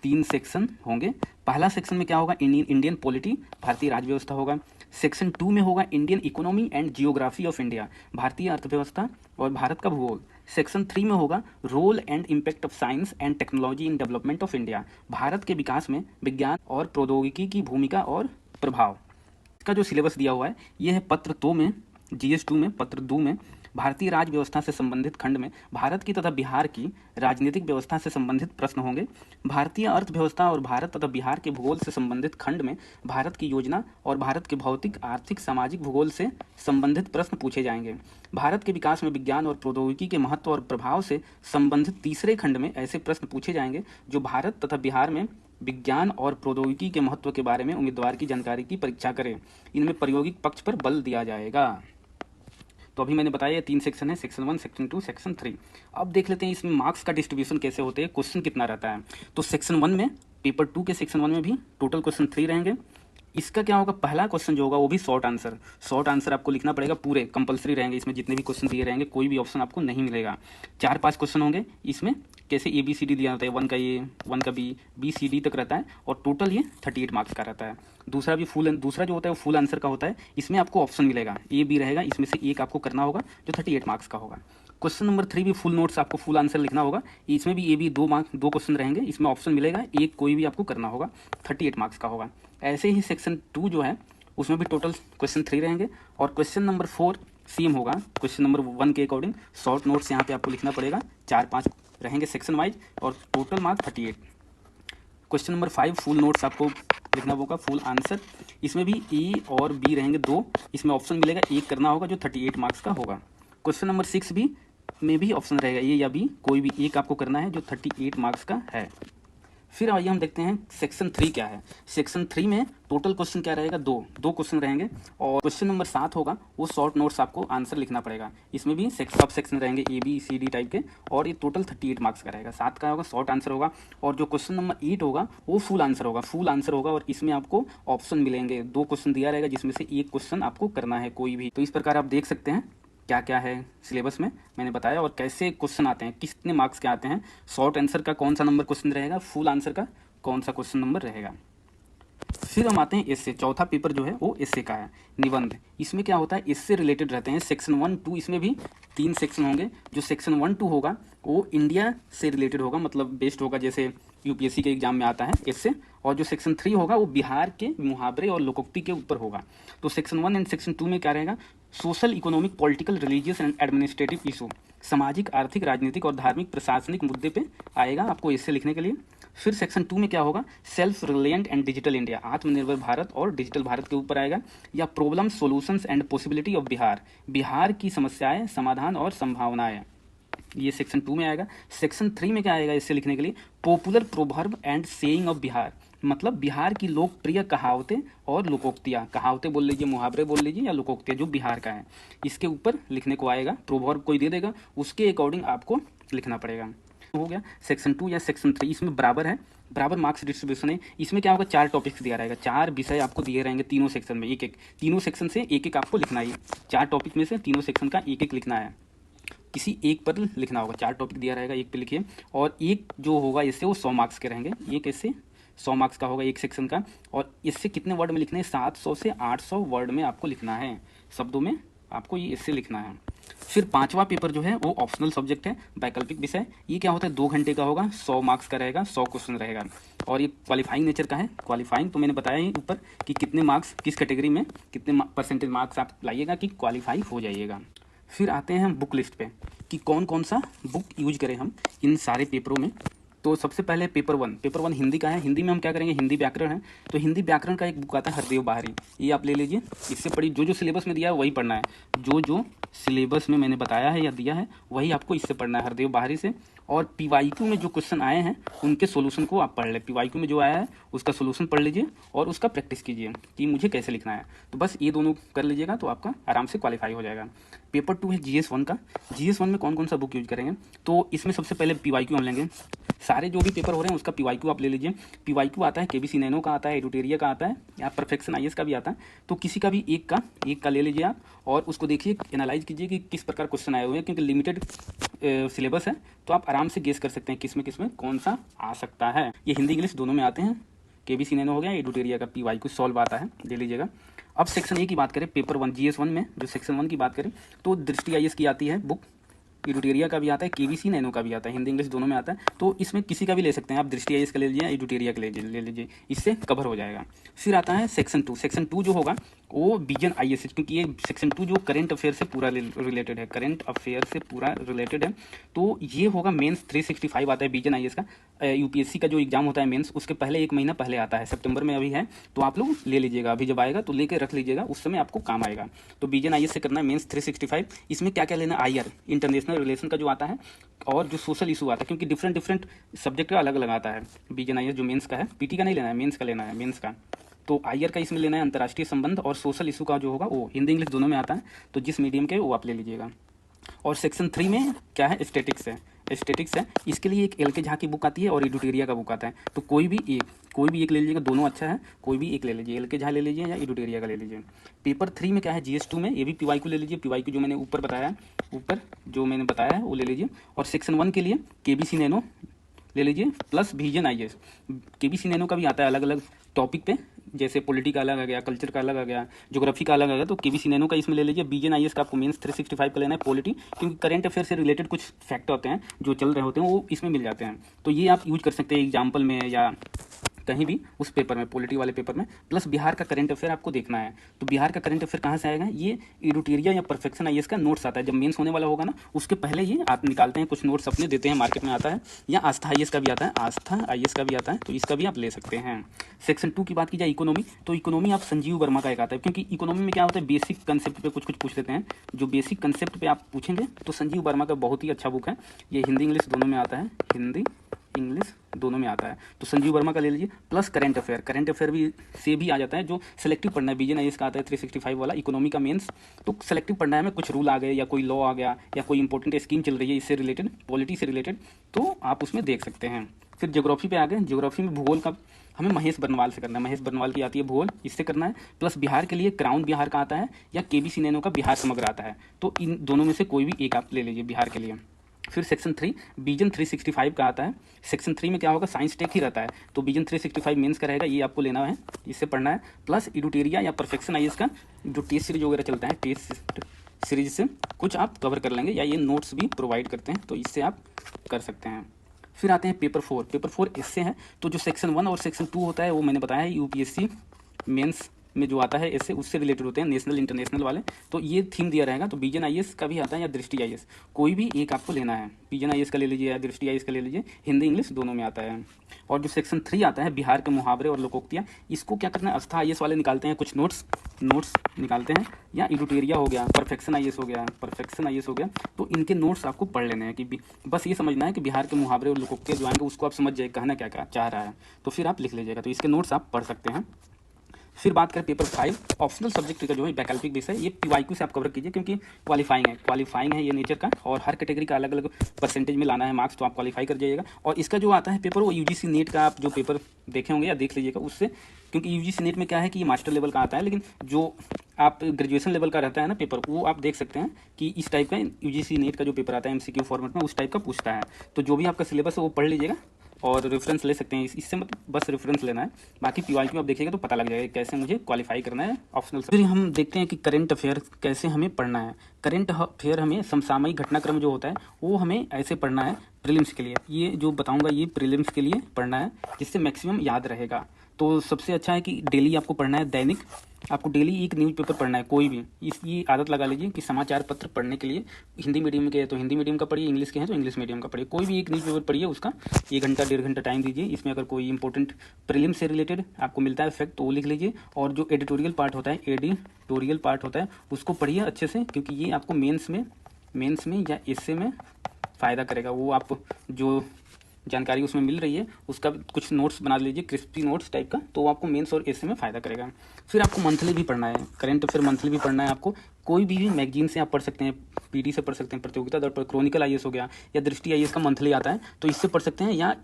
S1: 3 सेक्शन होंगे। पहला सेक्शन में क्या होगा, इंडियन पॉलिटी, भारतीय राज्य व्यवस्था होगा। सेक्शन 2 में होगा Indian economy and geography of India, भारतीय अर्थव्यवस्था और भारत का भूगोल। सेक्शन 3 में होगा role and impact of science and technology in development of India, Bharat के विकास में विज्ञान और प्रौद्योगिकी की भूमिका और प्रभाव। इसका जो सिलेबस दिया हुआ है ये है पत्र 2 में, GS 2 में, पत्र 2 में भारतीय राज्य व्यवस्था से संबंधित खंड में भारत की तथा बिहार की राजनीतिक व्यवस्था से संबंधित प्रश्न होंगे। भारतीय अर्थव्यवस्था और भारत तथा बिहार के भूगोल से संबंधित खंड में भारत की योजना और भारत के भौतिक, आर्थिक, सामाजिक भूगोल से संबंधित प्रश्न पूछे जाएंगे। भारत के विकास में विज्ञान और प्रौद्योगिकी के महत्व और प्रभाव से संबंधित तीसरे खंड में ऐसे प्रश्न पूछे जाएंगे जो भारत तथा बिहार में विज्ञान और प्रौद्योगिकी के महत्व के बारे में उम्मीदवार की जानकारी की परीक्षा करें। इनमें प्रायोगिक पक्ष पर बल दिया जाएगा। तो अभी मैंने बताया 3 सेक्शन है, सेक्शन 1, सेक्शन 2, सेक्शन 3। अब देख लेते हैं इसमें मार्क्स का डिस्ट्रीब्यूशन कैसे होते हैं, क्वेश्चन कितना रहता है। तो सेक्शन 1 में, पेपर 2 के सेक्शन 1 में भी टोटल क्वेश्चन 3 रहेंगे, इसका क्या होगा, पहला क्वेश्चन जो होगा वो भी शॉर्ट आंसर आपको लिखना पड़ेगा, पूरे कंपलसरी रहेंगे इसमें, जितने भी क्वेश्चन दिए रहेंगे कोई भी ऑप्शन आपको नहीं मिलेगा। 4-5 क्वेश्चन होंगे इसमें, कैसे ABCD दिया होता है, 1 का A, 1 का B, C, D तक रहता है, और टोटल ये 38 मार्क्स का रहता है। दूसरा जो होता है वो फुल आंसर का होता है, इसमें आपको ऑप्शन मिलेगा, A, B रहेगा, इसमें से एक आपको करना होगा जो 38 मार्क्स का होगा। क्वेश्चन नंबर 3 भी फुल नोट्स, आपको फुल आंसर लिखना होगा, इसमें भी A, B 2 क्वेश्चन रहेंगे, इसमें ऑप्शन मिलेगा, एक कोई भी आपको करना होगा, 38 मार्क्स का होगा। ऐसे ही सेक्शन 2 जो है उसमें भी टोटल क्वेश्चन 3 रहेंगे, और क्वेश्चन नंबर 4 सेम होगा क्वेश्चन नंबर 1 के अकॉर्डिंग। शॉर्ट नोट्स यहाँ पे आपको लिखना पड़ेगा, 4-5 रहेंगे सेक्शन वाइज, और total mark 38। Question number 5 full notes आपको लिखना होगा, फुल आंसर, इसमें भी A और B रहेंगे 2, इसमें ऑप्शन मिलेगा, एक करना होगा जो 38 मार्क्स का होगा। क्वेश्चन नंबर 6 भी में भी ऑप्शन रहेगा, A या B, कोई भी एक आपको करना है जो 38 मार्क्स का है। फिर आइए हम देखते हैं सेक्शन 3 क्या है। सेक्शन 3 में टोटल क्वेश्चन क्या रहेगा, दो क्वेश्चन रहेंगे, और क्वेश्चन नंबर 7 होगा वो शॉर्ट नोट्स आपको आंसर लिखना पड़ेगा। इसमें भी सब सेक्शन रहेंगे ABCD टाइप के, और ये टोटल 38 मार्क्स का रहेगा। 7 का होगा शॉर्ट आंसर होगा, और जो क्वेश्चन नंबर 8 होगा वो फुल आंसर होगा, और इसमें आपको ऑप्शन मिलेंगे, 2 क्वेश्चन दिया रहेगा जिसमें से एक क्वेश्चन आपको करना है कोई भी। तो इस प्रकार आप देख सकते हैं क्या क्या है सिलेबस में मैंने बताया, और कैसे क्वेश्चन आते हैं, कितने मार्क्स के आते हैं, शॉर्ट आंसर का कौन सा नंबर क्वेश्चन रहेगा, फुल आंसर का कौन सा क्वेश्चन नंबर रहेगा। फिर हम आते हैं एस्से। चौथा पेपर जो है वो एस्से का है, निबंध। इसमें क्या होता है, इससे रिलेटेड रहते हैं सेक्शन 1, 2, इसमें भी 3 सेक्शन होंगे। जो सेक्शन 1, 2 होगा वो इंडिया से रिलेटेड होगा, मतलब बेस्ड होगा, जैसे UPSC के एग्जाम में आता है एस्से। और जो सेक्शन 3 होगा वो बिहार के मुहावरे और लोकोक्ति के ऊपर होगा। तो सेक्शन 1 एंड सेक्शन 2 में क्या रहेगा, social, economic, political, religious and administrative issue, सामाजिक, आर्थिक, राजनीतिक और धार्मिक प्रशासनिक मुद्दे पे आएगा आपको एस्से लिखने के लिए। फिर सेक्शन 2 में क्या होगा, self reliant and digital India, आत्मनिर्भर भारत और डिजिटल भारत के ऊपर आएगा, या problem, solutions and possibility of Bihar, Bihar की समस्याएं, समाधान और संभावनाएं, ये सेक्शन 2 में आएगा। सेक्शन 3 में क्या आएगा इससे लिखने के लिए, popular proverb and saying of Bihar, मतलब बिहार की लोकप्रिय कहावतें और लोकोक्तियाँ, कहावतें बोल लीजिए, मुहावरे बोल लीजिए, या लोकोक्तियाँ जो बिहार का है, इसके ऊपर लिखने को आएगा। प्रोवर्ब कोई दे देगा, उसके अकॉर्डिंग आपको लिखना पड़ेगा। हो गया सेक्शन 2 या सेक्शन 3, इसमें बराबर मार्क्स डिस्ट्रीब्यूशन है। इसमें क्या होगा, 4 टॉपिक्स दिया रहेगा, 4 विषय आपको दिए रहेंगे तीनों सेक्शन में, तीनों सेक्शन से एक आपको लिखना है। 4 टॉपिक में से तीनों सेक्शन का एक लिखना है, किसी एक पर लिखना होगा। 4 टॉपिक दिया रहेगा, एक पे लिखिए, और एक जो होगा इससे वो 100 मार्क्स के रहेंगे, एक इससे 100 मार्क्स का होगा एक सेक्शन का। और इससे कितने वर्ड में लिखने हैं, 700 से 800 वर्ड में आपको लिखना है, शब्दों में आपको ये इससे लिखना है। फिर 5वां पेपर जो है वो ऑप्शनल सब्जेक्ट है, वैकल्पिक विषय। ये क्या होता है, 2 घंटे का होगा, 100 मार्क्स का रहेगा, 100 क्वेश्चन रहेगा, और ये क्वालिफाइंग नेचर का है। क्वालिफाइंग तो मैंने बताया ही ऊपर कि कितने मार्क्स किस कैटेगरी में कितने परसेंटेज मार्क्स आप लाइएगा कि क्वालिफाई हो जाइएगा। फिर आते हैं हम बुक लिस्ट पे कि कौन कौन सा बुक यूज करें हम इन सारे पेपरों में। तो सबसे पहले पेपर वन हिंदी का है। हिंदी में हम क्या करेंगे, हिंदी व्याकरण है, तो हिंदी व्याकरण का एक बुक आता है हरदेव बाहरी, ये आप ले लीजिए। इससे पढ़ी, जो सिलेबस में दिया है वही पढ़ना है, जो सिलेबस में मैंने बताया है या दिया है वही आपको इससे पढ़ना है, हरदेव बाहरी से। और PYQ में जो क्वेश्चन आए हैं उनके सोल्यूशन को आप पढ़ लें, PYQ में जो आया है उसका सोल्यूशन पढ़ लीजिए और उसका प्रैक्टिस कीजिए कि मुझे कैसे लिखना है। तो बस ये दोनों कर लीजिएगा तो आपका आराम से क्वालिफाई हो जाएगा। पेपर 2 है GS1 का। GS1 में कौन कौन सा बुक यूज करेंगे, तो इसमें सबसे पहले PYQ हम लेंगे। सारे जो भी पेपर हो रहे हैं उसका PYQ आप ले लीजिए। PYQ आता है KBC नैनो का आता है, एडुटेरिया का आता है, या परफेक्शन IAS का भी आता है। तो किसी का भी एक का ले लीजिए आप, और उसको देखिए, एनालाइज कीजिए कि किस प्रकार क्वेश्चन आए हुए हैं, क्योंकि लिमिटेड सिलेबस है तो आप आराम से गेस कर सकते हैं किसमें कौन सा आ सकता है। ये हिंदी इंग्लिश दोनों में आते हैं। KBC नैनो हो गया, एडुटेरिया का PYQ सॉल्व आता है, ले लीजिएगा। अब सेक्शन A की बात करें, पेपर 1 GS1 में जो सेक्शन 1 की बात करें तो दृष्टि IAS की आती है बुक, एडुटेरिया का भी आता है, KBC नैनो का भी आता है, हिंदी इंग्लिश दोनों में आता है। तो इसमें किसी का भी ले सकते हैं आप, दृष्टि IAS का ले लीजिए, एडुटेरिया का ले लीजिए, इससे कवर हो जाएगा। फिर आता है सेक्शन 2। सेक्शन 2 जो होगा वो विजन IAS, क्योंकि ये सेक्शन 2 जो करंट अफेयर से पूरा रिलेटेड है, करंट अफेयर से पूरा रिलेटेड है। तो ये होगा मेंस 365 आता है विजन IAS का। UPSC का जो एग्जाम होता है मेंस, उसके पहले 1 महीना पहले आता है, सितंबर में अभी है, तो आप लोग ले लीजिएगा, अभी जब आएगा तो लेके रख लीजिएगा, उस समय आपको काम आएगा। तो विजन IAS से करना है मेंस 365। इसमें क्या क्या लेना, IR इंटरनेशनल रिलेशन का जो आता है, और जो सोशल इशू आता है, क्योंकि डिफरेंट सब्जेक्ट का अलग अलग आता है। विजन IAS जो मेंस का है, PT का नहीं लेना है, मेंस का लेना है, मेंस का। तो IR का इसमें लेना है अंतर्राष्ट्रीय संबंध, और सोशल इशू का जो होगा वो हिंदी इंग्लिश दोनों में आता है, तो जिस मीडियम के वो आप ले लीजिएगा। और सेक्शन 3 में क्या है, स्टैटिक्स है। स्टैटिक्स है, इसके लिए एक एल के झा की बुक आती है और एडुटेरिया का बुक आता है। तो कोई भी एक ले लीजिएगा, दोनों अच्छा है, कोई भी एक ले लीजिए, एल के झा ले लीजिए या एडुटेरिया का ले लीजिए। पेपर 3 में क्या है, GS2 में, ये भी PY को ले लीजिए, PY को जो मैंने ऊपर बताया है वो ले लीजिए। और सेक्शन 1 के लिए KBC नैनो ले लीजिए plus vision IAS। KBC nano का भी आता है अलग अलग टॉपिक पे, जैसे पॉलिटी का अलग आ गया, कल्चर का अलग आ गया, ज्योग्राफी का अलग आ गया, तो KBC नैनो का इसमें ले लीजिए। विजन IAS का आपको मेंस 365 का लेना है पॉलिटी, क्योंकि करंट अफेयर से रिलेटेड कुछ फैक्ट होते हैं जो चल रहे होते हैं वो इसमें मिल जाते हैं। तो ये आप यूज कर सकते हैं एग्जाम्पल में या कहीं भी उस पेपर में, पॉलिटी वाले पेपर में। प्लस बिहार का करंट अफेयर आपको देखना है। तो बिहार का करंट अफेयर कहाँ से आएगा, ये एडुटेरिया या परफेक्शन IAS का नोट्स आता है। जब मेंस होने वाला होगा ना, उसके पहले ये आप निकालते हैं, कुछ नोट्स अपने देते हैं, मार्केट में आता है। या आस्था IAS का भी आता है, तो इसका भी आप ले सकते हैं। सेक्शन 2 की बात की जाए इकोनॉमी, तो इकोनॉमी आप संजीव वर्मा का एक आता है, क्योंकि इकोनॉमी में क्या होता है, बेसिक कंसेप्ट पे कुछ पूछ लेते हैं। जो बेसिक कंसेप्ट पे आप पूछेंगे तो संजीव वर्मा का बहुत ही अच्छा बुक है। ये हिंदी इंग्लिश दोनों में आता है, हिंदी इंग्लिश दोनों में आता है, तो संजीव वर्मा का ले लीजिए। प्लस करंट अफेयर भी से भी आ जाता है, जो सेलेक्टिव पढ़ना है। विजन IAS का आता है 365 वाला, इकोनॉमी का मेंस, तो सेलेक्टिव पढ़ना है, में कुछ रूल आ गए या कोई लॉ आ गया या कोई इंपॉर्टेंट स्कीम चल रही है इससे रिलेटेड, पॉलिटी से रिलेटेड, तो आप उसमें देख सकते हैं। फिर ज्योग्राफी पे आ गए। ज्योग्राफी में भूगोल का हमें महेश बर्नवाल से करना है, महेश बर्नवाल की आती है भूगोल, इससे करना है। प्लस बिहार के लिए क्राउन बिहार का आता है या KBC नैनो का बिहार समग्र आता है, तो इन दोनों में से कोई भी एक आप ले लीजिए बिहार के लिए। फिर सेक्शन 3 विजन 365 का आता है। सेक्शन 3 में क्या होगा, साइंस टेक ही रहता है, तो विजन 365 मेंस का रहेगा, ये आपको लेना है, इससे पढ़ना है। प्लस एडुटेरिया या परफेक्शन IAS का जो टेस्ट सीरीज वगैरह चलता है, टेस्ट सीरीज से कुछ आप कवर कर लेंगे, या ये नोट्स भी प्रोवाइड करते हैं, तो इससे आप कर सकते हैं। फिर आते हैं पेपर 4 इससे है, तो जो सेक्शन 1 और सेक्शन 2 होता है वो मैंने बताया है, UPSC मेंस में जो आता है इससे उससे रिलेटेड होते हैं, नेशनल इंटरनेशनल वाले, तो ये थीम दिया रहेगा। तो विजन IAS का भी आता है या दृष्टि IAS, कोई भी एक आपको लेना है। विजन IAS का ले लीजिए या दृष्टि IAS का ले लीजिए, हिंदी इंग्लिश दोनों में आता है। और जो सेक्शन 3 आता है बिहार के मुहावरे और लोकोक्तियाँ, इसको क्या करना है, आस्था IAS वाले निकालते हैं, कुछ नोट्स निकालते हैं, या एडुटेरिया हो गया, परफेक्शन IAS हो गया, तो इनके नोट्स आपको पढ़ लेने हैं। कि बस ये समझना है कि बिहार के मुहावरे और लोकोक्तियाँ जो आएंगे उसको आप समझ जाए कहना क्या चाह रहा है, तो फिर आप लिख लीजिएगा, तो इसके नोट्स आप पढ़ सकते हैं। फिर बात करें पेपर 5 ऑप्शनल सब्जेक्ट का जो है वैकल्पिक विषय, ये PYQ से आप कवर कीजिए, क्योंकि क्वालिफाइंग है ये नेचर का, और हर कैटेगरी का अलग अलग परसेंटेज में लाना है मार्क्स, तो आप क्वालिफाई कर जाइएगा। और इसका जो आता है पेपर वो UGC नेट का आप जो पेपर देखे होंगे या देख लीजिएगा उससे, क्योंकि UGC नेट में क्या है कि ये मास्टर लेवल का आता है, लेकिन जो आप ग्रेजुएशन लेवल का रहता है ना पेपर, वो आप देख सकते हैं कि इस टाइप का UGC नेट का जो पेपर आता है MCQ फॉर्मेट में, उस टाइप का पूछता है। तो जो भी आपका सिलेबस है वो पढ़ लीजिएगा और रेफरेंस ले सकते हैं, इससे मतलब बस रेफरेंस लेना है, बाकी PYQ आप देखिएगा तो पता लग जाएगा कैसे मुझे क्वालिफाई करना है ऑप्शनल। फिर हम देखते हैं कि करंट अफेयर कैसे हमें पढ़ना है। करंट अफेयर हमें समसामयिक घटनाक्रम जो होता है वो हमें ऐसे पढ़ना है प्रीलिम्स के लिए, ये जो बताऊंगा ये प्रीलिम्स के लिए पढ़ना है, जिससे मैक्सिमम याद रहेगा। तो सबसे अच्छा है कि डेली आपको पढ़ना है, दैनिक आपको डेली एक न्यूज़पेपर पढ़ना है, कोई भी। इसकी आदत लगा लीजिए कि समाचार पत्र पढ़ने के लिए हिंदी मीडियम के हैं तो हिंदी मीडियम का पढ़िए, इंग्लिश के हैं तो इंग्लिश मीडियम का पढ़िए, कोई भी एक न्यूज़पेपर पढ़िए, उसका 1 घंटा 1.5 घंटा टाइम दीजिए। इसमें अगर कोई इंपॉर्टेंट प्रीलिम से रिलेटेड आपको मिलता है फैक्ट तो वो लिख लीजिए, और जो एडिटोरियल पार्ट होता है उसको पढ़िए अच्छे से, क्योंकि ये आपको मेंस में या एस्से में फ़ायदा करेगा। वो आप जो जानकारी उसमें मिल रही है उसका कुछ नोट्स बना लीजिए, क्रिस्पी नोट्स टाइप का, तो आपको मेंस और एस्से में फ़ायदा करेगा। फिर आपको मंथली भी पढ़ना है, करंट अफेयर मंथली भी पढ़ना है आपको। कोई भी मैगजीन से आप पढ़ सकते हैं, PD से पढ़ सकते हैं, प्रतियोगिता दर्पण, क्रॉनिकल IAS हो गया, या दृष्टि IAS का मंथली आता है तो इससे पढ़ सकते हैं, या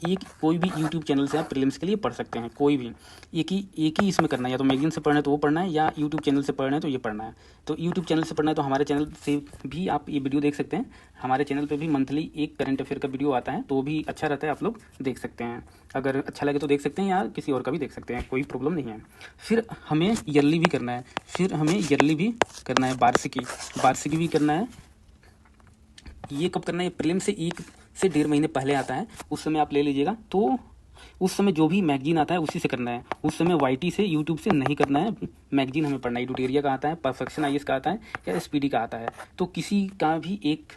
S1: कोई भी यूट्यूब चैनल से आप प्रीलिम्स के लिए पढ़ सकते हैं। कोई भी एक ही इसमें करना है, या तो मैगजीन से पढ़ना है तो वो पढ़ना है, या यूट्यूब चैनल से पढ़ना है तो ये पढ़ना है। तो यूट्यूब चैनल से पढ़ना है तो हमारे चैनल से भी आप ये वीडियो देख सकते हैं, हमारे चैनल पर भी मंथली एक करंट अफेयर का वीडियो आता है, तो वो भी अच्छा रहता है, आप लोग देख सकते हैं। अगर अच्छा लगे तो देख सकते हैं, या किसी और का भी देख सकते हैं, कोई प्रॉब्लम नहीं है। फिर हमें ईयरली भी करना है, वार्षिकी भी करना है। ये कब करना है, प्रीलिम से 1 से 1.5 महीने पहले आता है, उस समय आप ले लीजिएगा। तो उस समय जो भी मैगजीन आता है उसी से करना है, उस समय YT से यूट्यूब से नहीं करना है। मैगजीन हमें पढ़ना है, एडुटेरिया का आता है, परफेक्शन IAS का आता है, या SPD का आता है, तो किसी का भी एक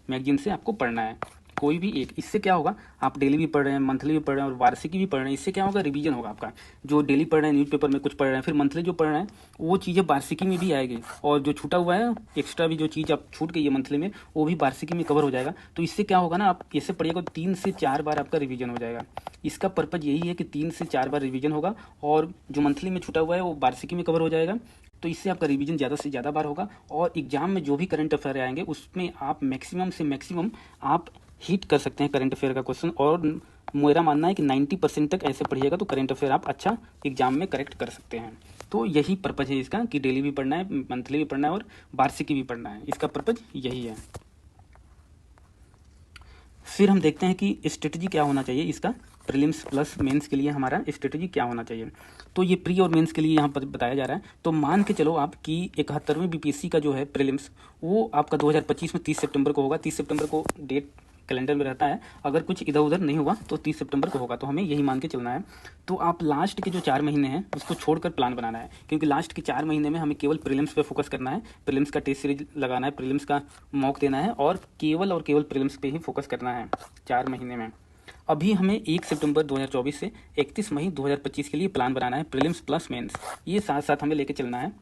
S1: मैगजीन से आपको पढ़ना है, कोई भी एक। इससे क्या होगा, आप डेली भी पढ़ रहे हैं, मंथली भी पढ़ रहे हैं और वार्षिकी भी पढ़ रहे हैं, इससे क्या होगा, रिवीजन होगा आपका। जो डेली पढ़ रहे हैं न्यूज़पेपर में कुछ पढ़ रहे हैं, फिर मंथली जो पढ़ रहे हैं वो चीज़ें वार्षिकी में भी आएगी, और जो छूटा हुआ है एक्स्ट्रा भी जो चीज़ आप छूट गई है मंथली में वो भी वार्षिकी में कवर हो जाएगा। तो इससे क्या होगा ना, आप इससे पढ़िएगा 3 से 4 बार आपका रिवीजन हो जाएगा। इसका पर्पज़ यही है कि 3 से 4 बार रिवीजन होगा, और जो मंथली में छूटा हुआ है वो वार्षिकी में कवर हो जाएगा, तो इससे आपका रिवीजन ज़्यादा से ज़्यादा बार होगा और एग्जाम में जो भी करंट अफेयर आएंगे उसमें आप मैक्सिमम से मैक्सिमम आप हिट कर सकते हैं करंट अफेयर का क्वेश्चन। और मेरा मानना है कि 90% तक ऐसे पढ़िएगा तो करंट अफेयर आप अच्छा एग्जाम में करेक्ट कर सकते हैं। तो यही पर्पज़ है इसका कि डेली भी पढ़ना है, मंथली भी पढ़ना है और वार्षिकी भी पढ़ना है, इसका पर्पज़ यही है। फिर हम देखते हैं कि स्ट्रेटजी क्या होना चाहिए इसका, प्रीलिम्स प्लस मेंस के लिए हमारा स्ट्रेटजी क्या होना चाहिए। तो ये प्री और मेंस के लिए यहाँ पर बताया जा रहा है। तो मान के चलो आप कि 71वें बीपीएससी का जो है प्रीलिम्स वो आपका 2025 में 30 सितंबर को होगा। 30 सितंबर को डेट कैलेंडर में रहता है, अगर कुछ इधर उधर नहीं हुआ तो 30 सितंबर को होगा, तो हमें यही मान के चलना है। तो आप लास्ट के जो 4 महीने हैं उसको छोड़कर प्लान बनाना है, क्योंकि लास्ट के 4 महीने में हमें केवल प्रीलिम्स पे फोकस करना है, प्रीलिम्स का टेस्ट सीरीज लगाना है, प्रीलिम्स का मॉक देना है और केवल प्रीलिम्स पे ही फोकस करना है 4 महीने में। अभी हमें 1 सितंबर 2024 से 31 मई 2025 के लिए प्लान बनाना है, प्रीलिम्स प्लस मेंस, ये साथ साथ हमें लेके चलना है।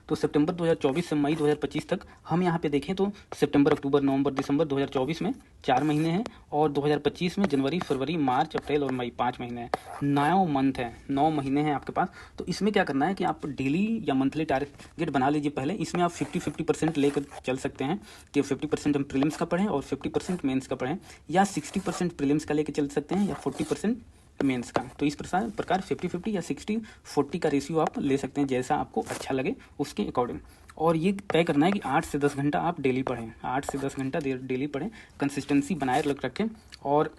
S1: तो सितंबर 2024 से मई 2025 तक हम यहाँ पे देखें तो सितंबर, अक्टूबर, नवंबर, दिसंबर 2024 में 4 महीने हैं और 2025 में जनवरी, फरवरी, मार्च, अप्रैल और मई 5 महीने हैं। 9 मंथ है, 9 महीने हैं आपके पास। तो इसमें क्या करना है कि आप डेली या मंथली टारगेट बना लीजिए पहले। इसमें आप 50-50% लेकर चल सकते हैं कि 50% हम प्रीलिम्स का पढ़ें और 50% मेंस का पढ़ें, या 60% प्रीलिम्स का लेकर चल सकते हैं या 40% मेंस का। तो इस प्रकार 50-50 या 60-40 का रेशियो आप ले सकते हैं, जैसा आपको अच्छा लगे उसके अकॉर्डिंग। और ये तय करना है कि 8 से 10 घंटा आप डेली पढ़ें, 8 से 10 घंटा डेली पढ़ें, कंसिस्टेंसी बनाए रखें। और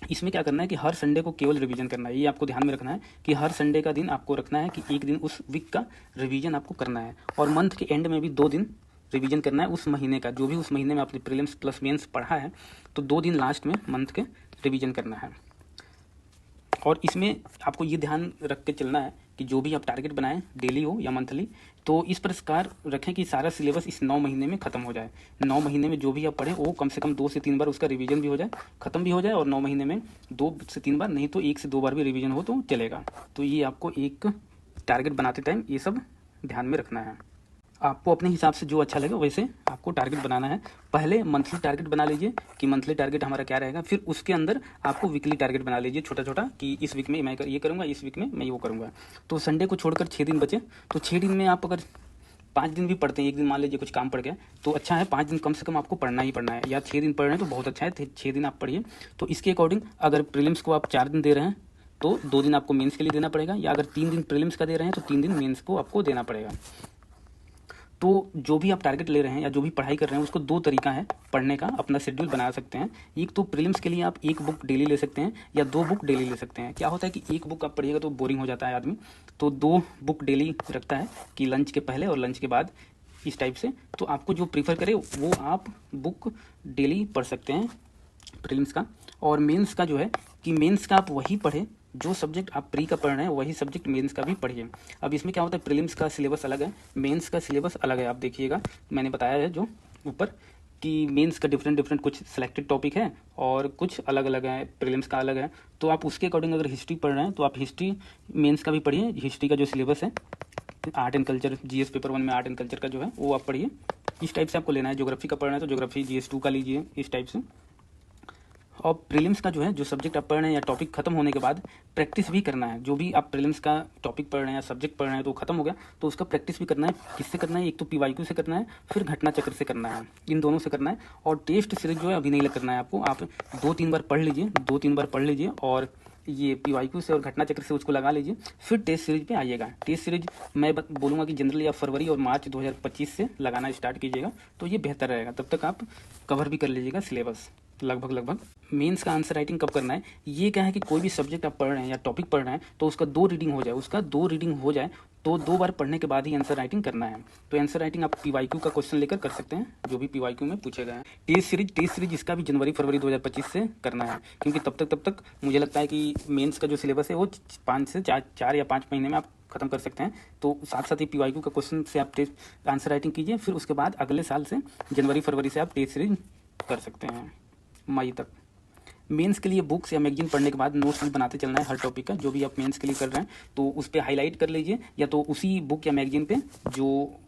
S1: इसमें क्या करना है कि हर संडे को केवल रिवीजन करना है, ये आपको ध्यान में रखना है कि हर संडे का दिन आपको रखना है कि एक दिन उस वीक का रिवीजन आपको करना है। और मंथ के एंड में भी 2 दिन रिवीजन करना है उस महीने का, जो भी उस महीने में आपने प्रीलिम्स प्लस मेंस पढ़ा है, तो 2 दिन लास्ट में मंथ के रिवीजन करना है। और इसमें आपको ये ध्यान रख के चलना है कि जो भी आप टारगेट बनाएं, डेली हो या मंथली, तो इस प्रकार रखें कि सारा सिलेबस इस 9 महीने में ख़त्म हो जाए। 9 महीने में जो भी आप पढ़ें वो कम से कम 2 से 3 बार उसका रिवीजन भी हो जाए, ख़त्म भी हो जाए। और 9 महीने में 2 से 3 बार, नहीं तो 1 से 2 बार भी रिवीजन हो तो चलेगा। तो ये आपको एक टारगेट बनाते टाइम ये सब ध्यान में रखना है। आपको अपने हिसाब से जो अच्छा लगे वैसे आपको टारगेट बनाना है। पहले मंथली टारगेट बना लीजिए कि मंथली टारगेट हमारा क्या रहेगा, फिर उसके अंदर आपको वीकली टारगेट बना लीजिए छोटा छोटा, कि इस वीक में मैं ये करूँगा, इस वीक में मैं वो करूँगा। तो संडे को छोड़कर 6 दिन बचे, तो 6 दिन में आप अगर 5 दिन भी पढ़ते हैं, एक दिन मान लीजिए कुछ काम पड़ गया तो अच्छा है, 5 दिन कम से कम आपको पढ़ना ही पढ़ना है, या 6 दिन पढ़ रहे हैं तो बहुत अच्छा है, 6 दिन आप पढ़िए। तो इसके अकॉर्डिंग अगर प्रीलिम्स को आप 4 दिन दे रहे हैं तो 2 दिन आपको मेंस के लिए देना पड़ेगा, या अगर 3 दिन प्रीलिम्स का दे रहे हैं तो 3 दिन मेंस को आपको देना पड़ेगा। तो जो भी आप टारगेट ले रहे हैं या जो भी पढ़ाई कर रहे हैं उसको 2 तरीका है पढ़ने का, अपना शेड्यूल बना सकते हैं। एक तो प्रीलिम्स के लिए आप 1 बुक डेली ले सकते हैं या 2 बुक डेली ले सकते हैं। क्या होता है कि 1 बुक आप पढ़िएगा तो बोरिंग हो जाता है आदमी, तो 2 बुक डेली रखता है कि लंच के पहले और लंच के बाद, इस टाइप से। तो आपको जो प्रीफर करे वो आप बुक डेली पढ़ सकते हैं प्रीलिम्स का। और मेंस का जो है कि मेंस का आप वही पढ़ें जो सब्जेक्ट आप प्री का पढ़ रहे हैं, वही सब्जेक्ट मेंस का भी पढ़िए। अब इसमें क्या होता है, प्रीलिम्स का सिलेबस अलग है, मेंस का सिलेबस अलग है। आप देखिएगा मैंने बताया है जो ऊपर कि मेंस का डिफरेंट कुछ सिलेक्टेड टॉपिक है और कुछ अलग अलग है, प्रीलिम्स का अलग है। तो आप उसके अकॉर्डिंग अगर हिस्ट्री पढ़ रहे हैं तो आप हिस्ट्री मेंस का भी पढ़िए। हिस्ट्री का जो सिलेबस है, art and culture, GS paper 1 में आर्ट एंड कल्चर का जो है वो आप पढ़िए, इस टाइप से आपको लेना है। ज्योग्राफी का पढ़ना है तो ज्योग्राफी जीएस 2 का लीजिए, इस टाइप से। और प्रीलिम्स का जो है, जो सब्जेक्ट आप पढ़ रहे हैं या टॉपिक खत्म होने के बाद प्रैक्टिस भी करना है। जो भी आप प्रीलिम्स का टॉपिक पढ़ रहे हैं या सब्जेक्ट पढ़ रहे हैं तो खत्म हो गया तो उसका प्रैक्टिस भी करना है। किससे करना है, एक तो पीवाईक्यू से करना है, फिर घटना चक्र से करना है, इन दोनों से करना है। और टेस्ट सीरीज जो है अभी नहीं करना है आपको, आप 2-3 बार पढ़ लीजिए, 2-3 बार पढ़ लीजिए और ये पीवाईक्यू से और घटना चक्र से उसको लगा लीजिए, फिर टेस्ट सीरीज पे आइएगा। टेस्ट सीरीज मैं बोलूँगा कि जनरल या फरवरी और मार्च 2025 से लगाना स्टार्ट कीजिएगा तो ये बेहतर रहेगा। तब तक आप कवर भी कर लीजिएगा सिलेबस लगभग। मेंस का आंसर राइटिंग कब करना है, ये क्या है कि कोई भी सब्जेक्ट आप पढ़ रहे हैं या टॉपिक पढ़ रहे हैं तो उसका 2 रीडिंग हो जाए, तो 2 बार पढ़ने के बाद ही आंसर राइटिंग करना है। तो आंसर राइटिंग आप पीवाईक्यू का क्वेश्चन लेकर कर सकते हैं, जो भी पीवाईक्यू में पूछे गए हैं। टेस्ट सीरीज इसका भी जनवरी फरवरी 2025 से करना है, क्योंकि तब तक मुझे लगता है कि मेंस का जो सिलेबस है वो 4 या 5 महीने में आप खत्म कर सकते हैं। तो साथ ही पीवाईक्यू का क्वेश्चन से आप टेस्ट आंसर राइटिंग कीजिए, फिर उसके बाद अगले साल से जनवरी फरवरी से आप टेस्ट सीरीज कर सकते हैं मई तक। मेंस के लिए बुक्स या मैगजीन पढ़ने के बाद नोट्स भी बनाते चलना है हर टॉपिक का। जो भी आप मेंस के लिए कर रहे हैं तो उस पर हाईलाइट कर लीजिए, या तो उसी बुक या मैगजीन पे जो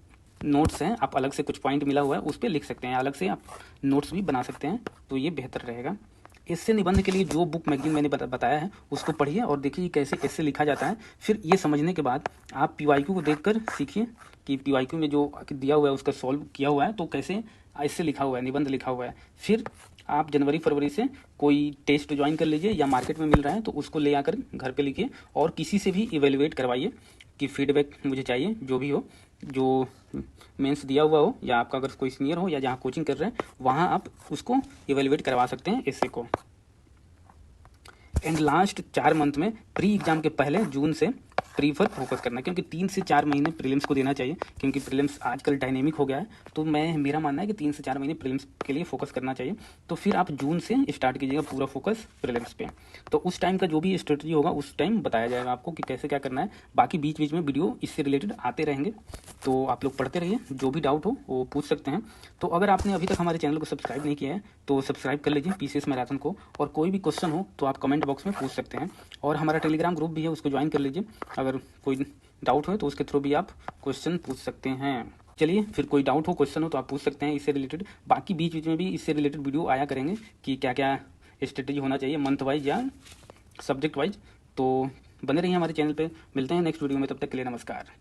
S1: नोट्स हैं आप अलग से कुछ पॉइंट मिला हुआ है उस पर लिख सकते हैं, अलग से आप नोट्स भी बना सकते हैं, तो ये बेहतर रहेगा। एस्से निबंध के लिए जो बुक मैगजीन मैंने बताया है उसको पढ़िए और देखिए कैसे एस्से लिखा जाता है। फिर ये समझने के बाद आप पीवाईक्यू को देखकर सीखिए कि पीवाईक्यू में जो दिया हुआ है उसका सॉल्व किया हुआ है तो कैसे एस्से लिखा हुआ है, निबंध लिखा हुआ है। फिर आप जनवरी फरवरी से कोई टेस्ट ज्वाइन कर लीजिए या मार्केट में मिल रहा है तो उसको ले आकर घर पे लिखिए और किसी से भी इवेलुएट करवाइए कि फीडबैक मुझे चाहिए, जो भी हो, जो मेंस दिया हुआ हो या आपका अगर कोई सीनियर हो या जहाँ कोचिंग कर रहे हैं वहाँ आप उसको इवेलुएट करवा सकते हैं एस्से को। एंड लास्ट 4 मंथ में प्री एग्जाम के पहले जून से प्री पर फोकस करना, क्योंकि 3 से 4 महीने प्रीलिम्स को देना चाहिए, क्योंकि प्रीलिम्स आजकल डायनेमिक हो गया है। तो मेरा मानना है कि 3 से 4 महीने प्रीलिम्स के लिए फोकस करना चाहिए। तो फिर आप जून से स्टार्ट कीजिएगा पूरा फोकस प्रीलिम्स पे। तो उस टाइम का जो भी स्ट्रेटजी होगा उस टाइम बताया जाएगा आपको कि कैसे क्या करना है। बाकी बीच बीच में वीडियो इससे रिलेटेड आते रहेंगे, तो आप लोग पढ़ते रहिए, जो भी डाउट हो वो पूछ सकते हैं। तो अगर आपने अभी तक हमारे चैनल को सब्सक्राइब नहीं किया है तो सब्सक्राइब कर लीजिए पीसीएस मैराथन को, और कोई भी क्वेश्चन हो तो आप कमेंट बॉक्स में पूछ सकते हैं। और हमारा टेलीग्राम ग्रुप भी है, उसको ज्वाइन कर लीजिए। अगर कोई डाउट हो तो उसके थ्रू भी आप क्वेश्चन पूछ सकते हैं। चलिए, फिर कोई डाउट हो, क्वेश्चन हो तो आप पूछ सकते हैं इससे रिलेटेड। बाकी बीच बीच में भी इससे रिलेटेड वीडियो आया करेंगे कि क्या क्या स्ट्रेटेजी होना चाहिए मंथ वाइज या सब्जेक्ट वाइज। तो बने रहिए हमारे चैनल पे। मिलते हैं नेक्स्ट वीडियो में, तब तक के लिए नमस्कार।